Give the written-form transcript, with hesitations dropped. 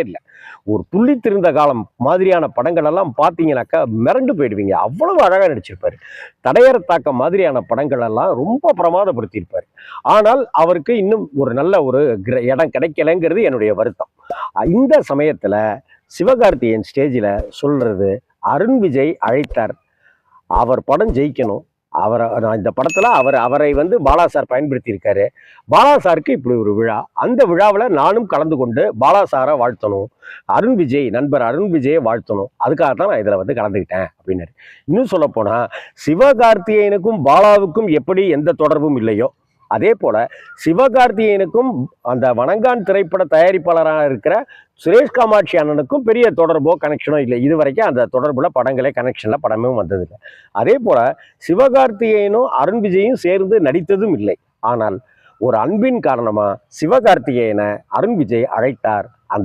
இல்லை. ஒரு துள்ளி திருந்த காலம் மாதிரியான படங்கள் எல்லாம் பார்த்தீங்கன்னாக்கா மிரண்டு போயிடுவீங்க. அவ்வளவு அழகாக நடிச்சிருப்பாரு. தடையற தாக்கம் மாதிரியான படங்கள் எல்லாம் ரொம்ப பிரமாதப்படுத்தியிருப்பாரு. ஆனால் அவருக்கு இன்னும் ஒரு நல்ல ஒரு இடம் கிடைக்கலைங்கிறது என்னுடைய வருத்தம். இந்த சமயத்தில் சிவகார்த்திகேயன் ஸ்டேஜில் சொல்றது, அருண் விஜய் அழைத்தார், அவர் படம் ஜெயிக்கணும், நான் இந்த படத்தில் அவரை பாலா சார் பயன்படுத்தியிருக்காரு. பாலா சாருக்கு இப்படி ஒரு விழா, அந்த விழாவில் நானும் கலந்து கொண்டு பாலா சாரை வாழ்த்தணும், நண்பர் அருண் விஜயை வாழ்த்தணும், அதுக்காக தான் நான் இதில் கலந்துக்கிட்டேன் அப்படின்னாரு. இன்னும் சொல்லப்போனால் சிவகார்த்திகேயனுக்கும் பாலாவுக்கும் எப்படி எந்த தொடர்பும் இல்லையோ அதே போல சிவகார்த்திகேயனுக்கும் அந்த வணங்கான் திரைப்பட தயாரிப்பாளராக இருக்கிற சுரேஷ் காமாட்சி அண்ணனுக்கும் பெரிய தொடர்போ கனெக்ஷனோ இல்லை. இதுவரைக்கும் அந்த தொடர்புல படங்களே கனெக்ஷன்ல படமே வந்ததில்லை. அதே போல சிவகார்த்திகேயனும் அருண் விஜயும் சேர்ந்து நடித்ததும் இல்லை. ஆனால் ஒரு அன்பின் காரணமா சிவகார்த்திகேயனை அருண் விஜய் அழைத்தார். அந்த